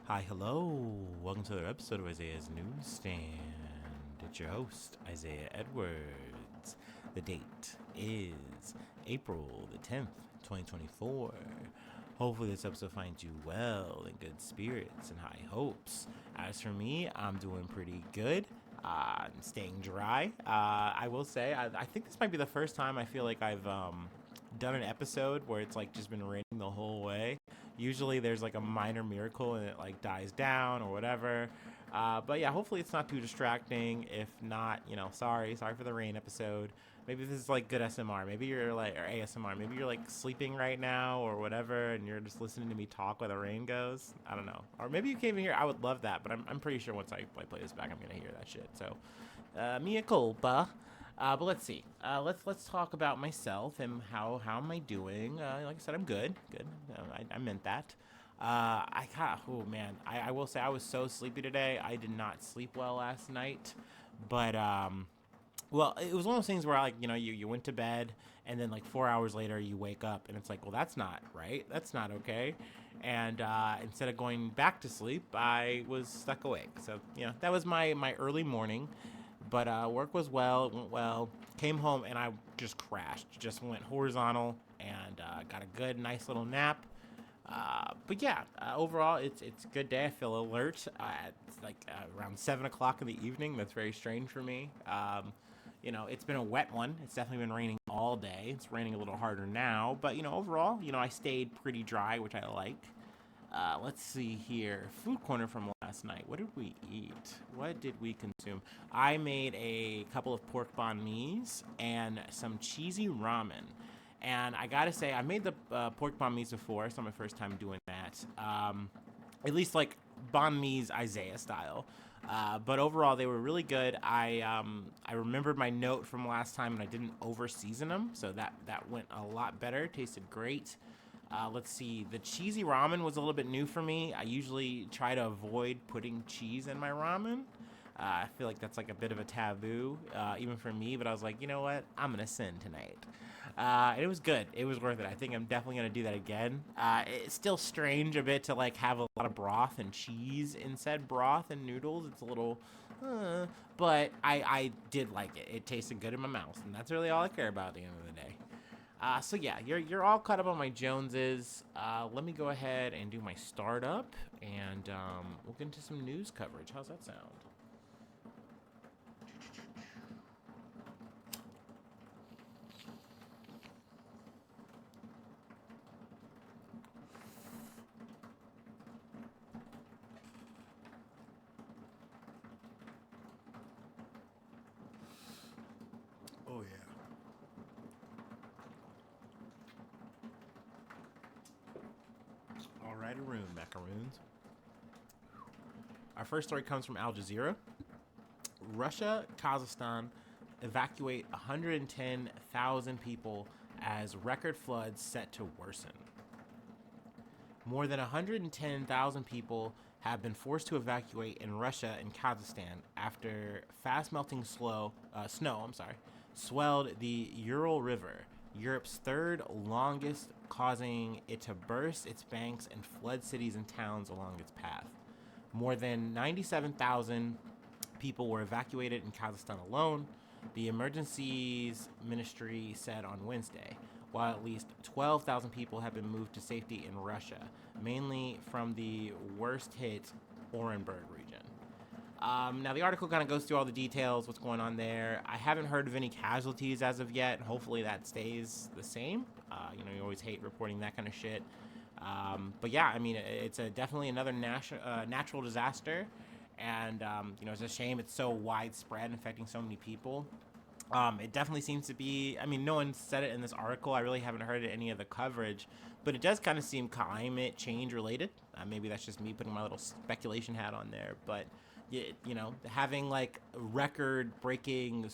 Hi, hello. Welcome to another episode of Isaiah's Newsstand. It's your host, Isaiah Edwards. The date is April the 10th, 2024. Hopefully, this episode finds you well, in good spirits, and high hopes. As for me, I'm doing pretty good. I'm staying dry. I will say, I think this might be the first time I feel like I've done an episode where it's like just been raining the whole way. Usually there's like a minor miracle and it like dies down or whatever. But yeah, hopefully it's not too distracting. If not, sorry for the rain episode. Maybe this is like good SMR. Maybe you're like, or ASMR. Maybe you're like sleeping right now or whatever, and you're just listening to me talk while the rain goes. I don't know. Or maybe you came in here. I would love that, but I'm pretty sure once I play this back, I'm gonna hear that shit. So, mea culpa. But let's see. Let's talk about myself and how am I doing? Like I said, I'm good. Good. I meant that. Oh man, I will say I was so sleepy today. I did not sleep well last night, but well, it was one of those things where like you went to bed and then like 4 hours later you wake up and it's like, well, that's not right. That's not okay. And instead of going back to sleep, I was stuck awake. So that was my early morning. But work was well, went well. Came home and I just crashed, just went horizontal and got a good, nice little nap. But yeah, overall, it's a good day. I feel alert. It's like around 7 o'clock in the evening. That's very strange for me. It's been a wet one. It's definitely been raining all day. It's raining a little harder now, but overall, I stayed pretty dry, which I like. Let's see here. Food corner from last night. What did we eat? What did we consume? I made a couple of pork banh mi's and some cheesy ramen. And I gotta say, I made the pork banh mi's before. It's not my first time doing that. At least like banh mi's Isaiah style. But overall, they were really good. I remembered my note from last time, and I didn't over season them, so that went a lot better. Tasted great. Let's see. The cheesy ramen was a little bit new for me. I usually try to avoid putting cheese in my ramen. I feel like that's like a bit of a taboo, even for me. But I was like, you know what? I'm gonna sin tonight. It was good. It was worth it. I think I'm definitely gonna do that again. It's still strange a bit to like have a lot of broth and cheese in said broth and noodles. It's a little, but I did like it. It tasted good in my mouth, and that's really all I care about at the end of the day. So yeah, you're all caught up on my Joneses. Let me go ahead and do my startup, and we'll get into some news coverage. How's that sound? Oh yeah. All right, macaroons. Our first story comes from Al Jazeera. Russia, Kazakhstan evacuate 110,000 people as record floods set to worsen. More than 110,000 people have been forced to evacuate in Russia and Kazakhstan after fast melting snow swelled the Ural River, Europe's third longest, causing it to burst its banks and flood cities and towns along its path. More than 97,000 people were evacuated in Kazakhstan alone, the emergencies ministry said on Wednesday, while at least 12,000 people have been moved to safety in Russia, mainly from the worst hit Orenburg region. Now, the article kind of goes through all the details, what's going on there. I haven't heard of any casualties as of yet. Hopefully, that stays the same. You always hate reporting that kind of shit. But yeah, I mean, it's definitely another natural disaster. And, it's a shame it's so widespread, affecting so many people. It definitely seems to be, I mean, no one said it in this article. I really haven't heard any of the coverage, but it does kind of seem climate change related. Maybe that's just me putting my little speculation hat on there. But, having like record breaking,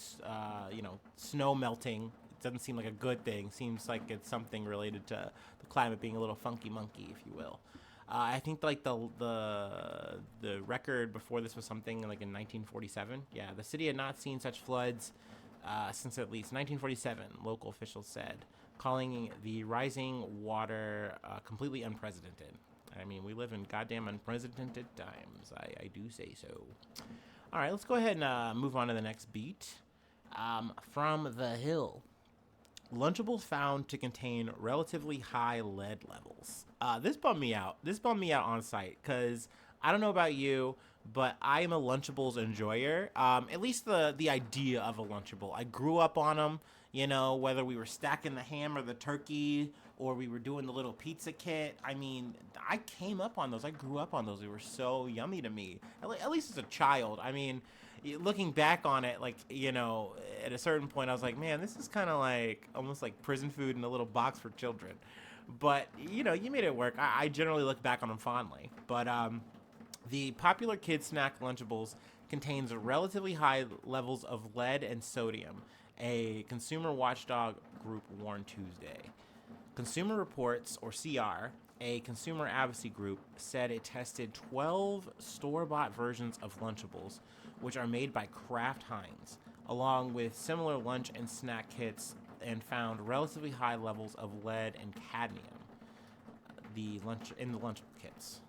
snow melting, it doesn't seem like a good thing. Seems like it's something related to the climate being a little funky monkey, if you will. I think like the record before this was something like in 1947. Yeah, the city had not seen such floods since at least 1947, local officials said, calling the rising water completely unprecedented. I mean, we live in goddamn unprecedented times. I do say so. All right, let's go ahead and move on to the next beat. From the Hill. Lunchables found to contain relatively high lead levels. This bummed me out. This bummed me out on site because I don't know about you, but I am a Lunchables enjoyer. At least the idea of a Lunchable. I grew up on them. You know, whether we were stacking the ham or the turkey, or we were doing the little pizza kit. I mean, I came up on those. I grew up on those. They were so yummy to me. At least as a child. I mean, looking back on it, like, you know, at a certain point, I was like, man, this is kind of like almost like prison food in a little box for children. But, you know, you made it work. I generally look back on them fondly. But the popular kid snack Lunchables contains relatively high levels of lead and sodium, a consumer watchdog group warned Tuesday. Consumer Reports, or CR, a consumer advocacy group, said it tested 12 store-bought versions of Lunchables, which are made by Kraft Heinz, along with similar lunch and snack kits, and found relatively high levels of lead and cadmium in the lunch kits.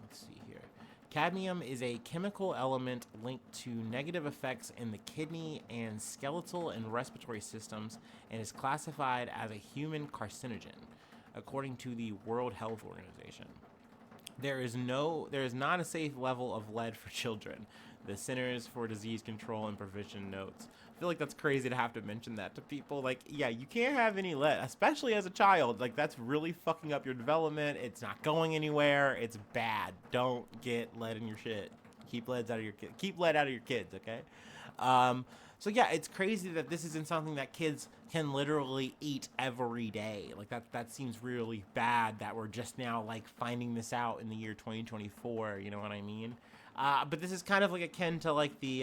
Let's see here. Cadmium is a chemical element linked to negative effects in the kidney and skeletal and respiratory systems and is classified as a human carcinogen, according to the World Health Organization. There is not a safe level of lead for children, the Centers for Disease Control and Prevention notes. I feel like that's crazy to have to mention that to people. Like, yeah, you can't have any lead, especially as a child. Like, that's really fucking up your development. It's not going anywhere. It's bad. Don't get lead in your shit. Keep lead out of your kids, okay? So yeah, it's crazy that this isn't something that kids can literally eat every day. Like that seems really bad that we're just now like finding this out in the year 2024. You know what I mean? But this is kind of like akin to like the,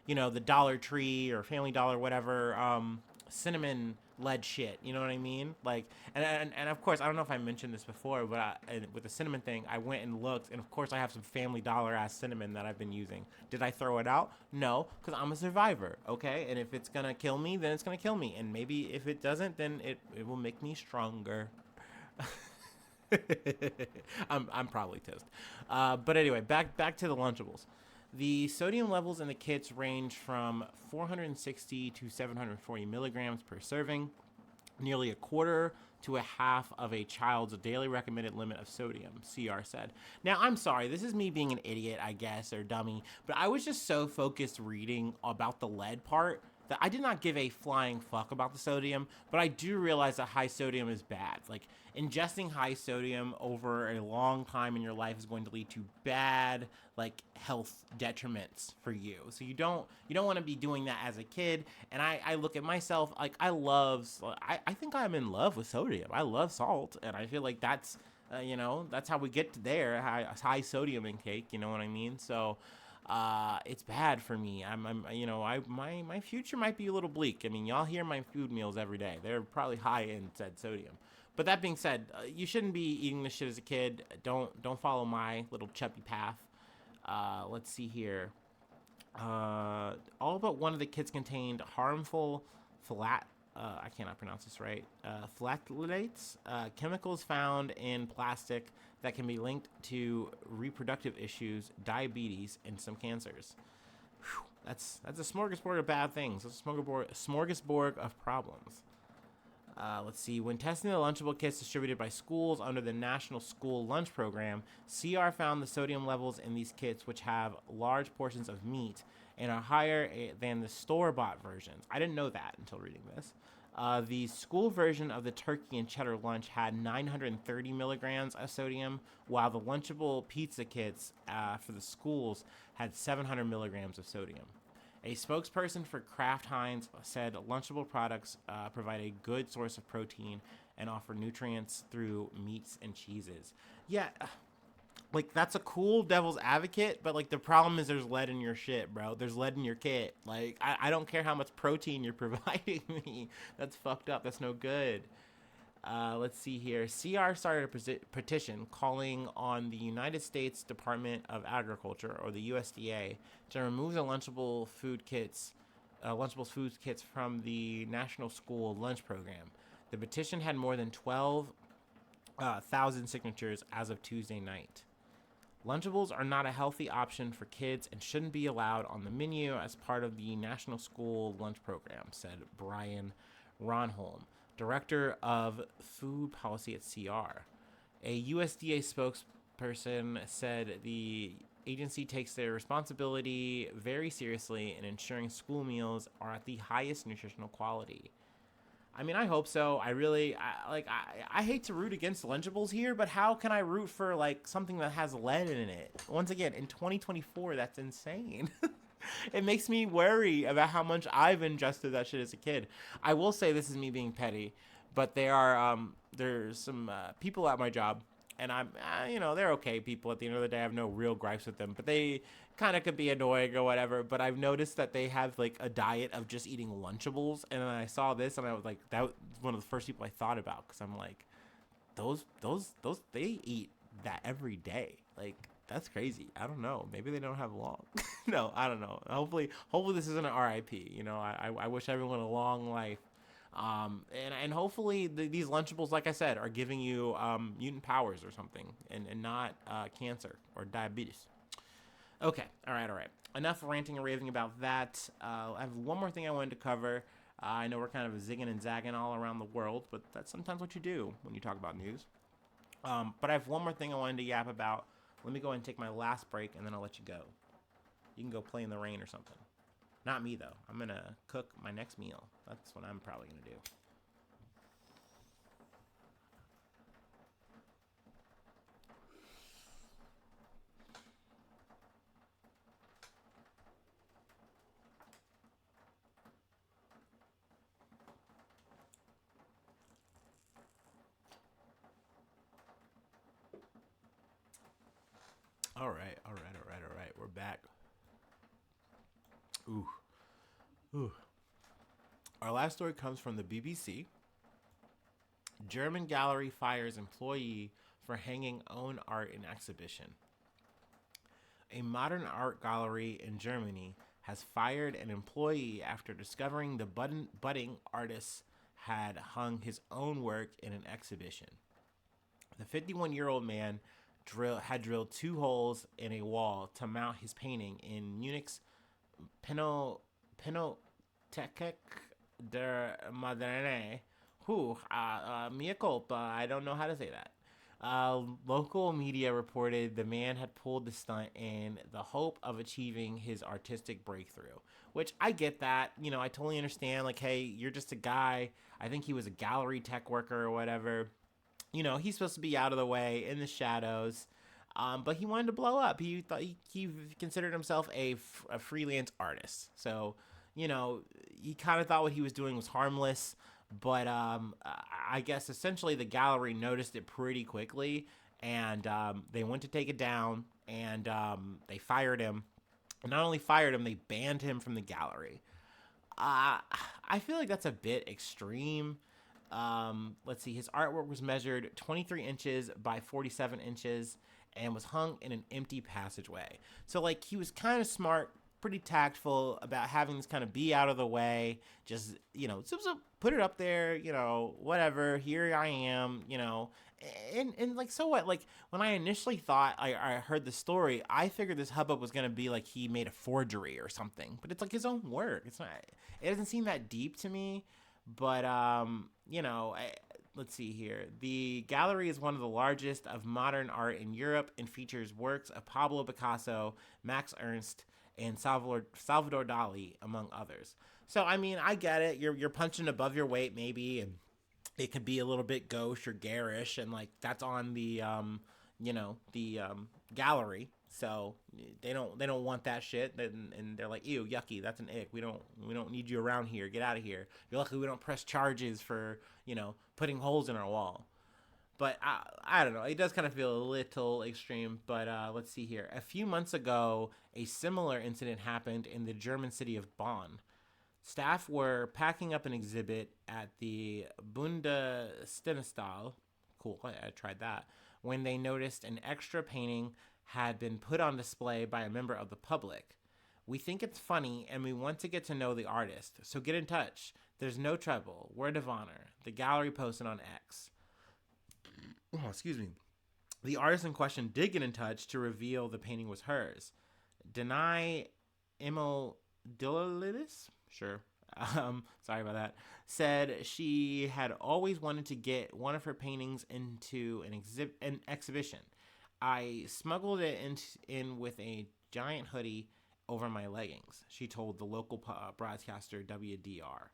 the Dollar Tree or Family Dollar, whatever, cinnamon lead shit. You know what I mean? Like, and of course, I don't know if I mentioned this before, but with the cinnamon thing, I went and looked, and of course, I have some Family Dollar ass cinnamon that I've been using. Did I throw it out? No, because I'm a survivor, okay? And if it's gonna kill me, then it's gonna kill me. And maybe if it doesn't, then it will make me stronger. I'm probably toast. But anyway, back to the Lunchables. The sodium levels in the kits range from 460 to 740 milligrams per serving, nearly a quarter to a half of a child's daily recommended limit of sodium, CR said. Now, I'm sorry, this is me being an idiot, I guess, or dummy, but I was just so focused reading about the lead part that I did not give a flying fuck about the sodium, but I do realize that high sodium is bad. Like, ingesting high sodium over a long time in your life is going to lead to bad, like, health detriments for you. So you don't want to be doing that as a kid. And I look at myself, like, I think I'm in love with sodium. I love salt, and I feel like that's, that's how we get to there, high sodium intake, you know what I mean? So, it's bad for me. My future might be a little bleak. I mean, y'all hear my food meals every day. They're probably high in said sodium. But that being said, you shouldn't be eating this shit as a kid. Don't follow my little chubby path. Let's see here. All but one of the kits contained harmful I cannot pronounce this right. Phthalates, chemicals found in plastic that can be linked to reproductive issues, diabetes, and some cancers. Whew, that's a smorgasbord of bad things. That's a smorgasbord of problems. Let's see. When testing the Lunchable kits distributed by schools under the National School Lunch Program, CR found the sodium levels in these kits, which have large portions of meat, and are higher than the store-bought versions. I didn't know that until reading this. The school version of the turkey and cheddar lunch had 930 milligrams of sodium, while the Lunchable pizza kits for the schools had 700 milligrams of sodium. A spokesperson for Kraft Heinz said Lunchable products provide a good source of protein and offer nutrients through meats and cheeses. Yeah, like, that's a cool devil's advocate, but, like, the problem is there's lead in your shit, bro. There's lead in your kit. Like, I don't care how much protein you're providing me. That's fucked up. That's no good. Let's see here. CR started a petition calling on the United States Department of Agriculture, or the USDA, to remove the Lunchables food kits from the National School Lunch Program. The petition had more than 12 thousand signatures as of Tuesday night. Lunchables are not a healthy option for kids and shouldn't be allowed on the menu as part of the National School Lunch Program, said Brian Ronholm, Director of Food Policy at CR. A USDA spokesperson said the agency takes their responsibility very seriously in ensuring school meals are at the highest nutritional quality. I mean, I hope so. I hate to root against Lunchables here, but how can I root for like something that has lead in it? Once again, in 2024, that's insane. It makes me worry about how much I've ingested that shit as a kid. I will say this is me being petty, but there's some people at my job, and they're okay people. At the end of the day, I have no real gripes with them, but they kind of could be annoying or whatever. But I've noticed that they have like a diet of just eating Lunchables, and then I saw this, and I was like, that was one of the first people I thought about, because I'm like, those they eat that every day, like. That's crazy. I don't know. Maybe they don't have long. No, I don't know. Hopefully this isn't an RIP. I wish everyone a long life. And hopefully these Lunchables, like I said, are giving you mutant powers or something, and not cancer or diabetes. Okay. All right. Enough ranting and raving about that. I have one more thing I wanted to cover. I know we're kind of zigging and zagging all around the world, but that's sometimes what you do when you talk about news. But I have one more thing I wanted to yap about. Let me go ahead and take my last break, and then I'll let you go. You can go play in the rain or something. Not me, though. I'm going to cook my next meal. That's what I'm probably going to do. All right. We're back. Ooh. Our last story comes from the BBC. German gallery fires employee for hanging own art in exhibition. A modern art gallery in Germany has fired an employee after discovering the budding artist had hung his own work in an exhibition. The 51-year-old man had drilled 2 holes in a wall to mount his painting in Munich's Pinothek der Moderne. Mea culpa, I don't know how to say that. Local media reported the man had pulled the stunt in the hope of achieving his artistic breakthrough, which I get that. I totally understand. Like, hey, you're just a guy. I think he was a gallery tech worker or whatever. He's supposed to be out of the way in the shadows. But he wanted to blow up. He thought he considered himself a freelance artist. So, he kind of thought what he was doing was harmless. But I guess essentially the gallery noticed it pretty quickly, and they went to take it down, and they fired him. And not only fired him, they banned him from the gallery. I feel like that's a bit extreme. Let's see. His artwork was measured 23 inches by 47 inches and was hung in an empty passageway. So, like, he was kind of smart, pretty tactful about having this kind of be out of the way. Just, so put it up there, whatever. Here I am, and like, so what? Like, when I initially thought I heard the story, I figured this hubbub was gonna be like he made a forgery or something. But it's like his own work. It's not. It doesn't seem that deep to me. But let's see here. The gallery is one of the largest of modern art in Europe and features works of Pablo Picasso, Max Ernst, and Salvador Dali, among others. So, I mean, I get it. You're punching above your weight, maybe, and it could be a little bit gauche or garish, and like that's on the gallery. So they don't want that shit, and they're like, ew, yucky, that's an ick. We don't need you around here. Get out of here. You're lucky we don't press charges for putting holes in our wall. But I don't know. It does kind of feel a little extreme. But let's see here. A few months ago, a similar incident happened in the German city of Bonn. Staff were packing up an exhibit at the Bundesstaatssaal. Cool, I tried that. When they noticed an extra painting had been put on display by a member of the public. We think it's funny and we want to get to know the artist, so get in touch. There's no trouble. Word of honor. The gallery posted on X. Oh, excuse me. The artist in question did get in touch to reveal the painting was hers. Deny Imodilis? Sure. Sorry about that. Said she had always wanted to get one of her paintings into an exhibition. I smuggled it in with a giant hoodie over my leggings, she told the local broadcaster WDR.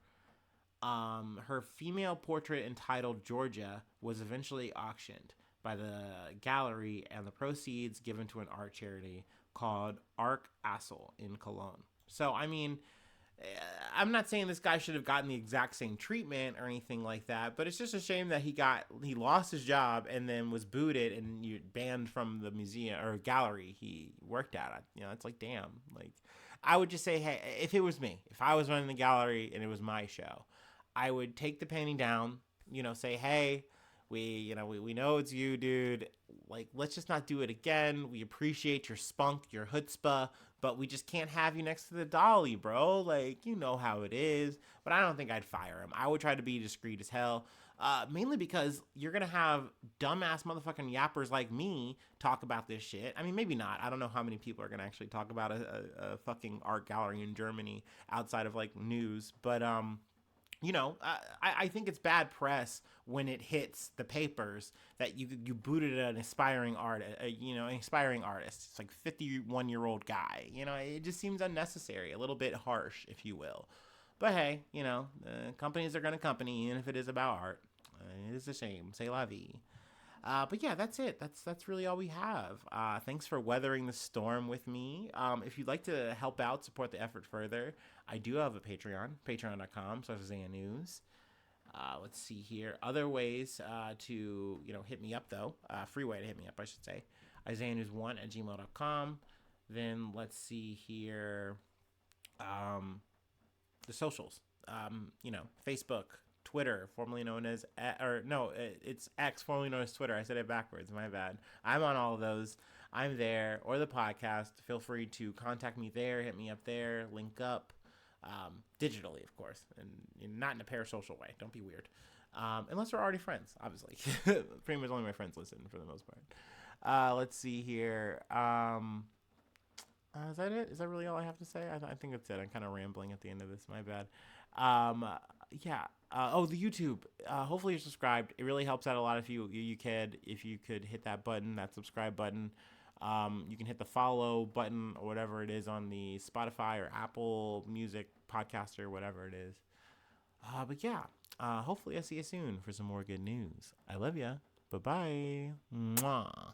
Her female portrait entitled Georgia was eventually auctioned by the gallery and the proceeds given to an art charity called Arc Assel in Cologne. So, I mean, I'm not saying this guy should have gotten the exact same treatment or anything like that, but it's just a shame that he lost his job and then was booted and banned from the museum or gallery he worked at. You know, it's like, damn. Like, I would just say, hey, if it was me, if I was running the gallery and it was my show, I would take the painting down. You know, say, hey, we know it's you, dude. Like, let's just not do it again. We appreciate your spunk, your chutzpah, but we just can't have you next to the dolly, bro. Like, you know how it is. But I don't think I'd fire him. I would try to be discreet as hell. Mainly because you're going to have dumbass motherfucking yappers like me talk about this shit. I mean, maybe not. I don't know how many people are going to actually talk about a fucking art gallery in Germany outside of, like, news. But, you know, I think it's bad press when it hits the papers that you booted an aspiring artist, an aspiring artist. It's like 51-year-old guy. You know, it just seems unnecessary, a little bit harsh, if you will. But hey, you know, companies are gonna company, even if it is about art. It is a shame. C'est la vie. But yeah, that's it. That's really all we have. Thanks for weathering the storm with me. If you'd like to help out, support the effort further, I do have a Patreon, patreon.com/IsaiahNews. Let's see here. Other ways to hit me up though. Free way to hit me up, I should say. IsaiahNews1@gmail.com. Then let's see here. The socials. Facebook, Twitter, formerly known as, it's X, formerly known as Twitter. I said it backwards. My bad. I'm on all of those. I'm there, or the podcast. Feel free to contact me there, hit me up there, link up, digitally, of course, and not in a parasocial way. Don't be weird. Unless we're already friends, obviously. Pretty much only my friends listen for the most part. Let's see here. Is that it? Is that really all I have to say? I think that's it. I'm kind of rambling at the end of this. My bad. Yeah. The YouTube. Hopefully you're subscribed. It really helps out a lot if you could hit that button, that subscribe button. You can hit the follow button or whatever it is on the Spotify or Apple Music podcast or whatever it is. But yeah. Hopefully I see you soon for some more good news. I love ya. Bye-bye. Mwah.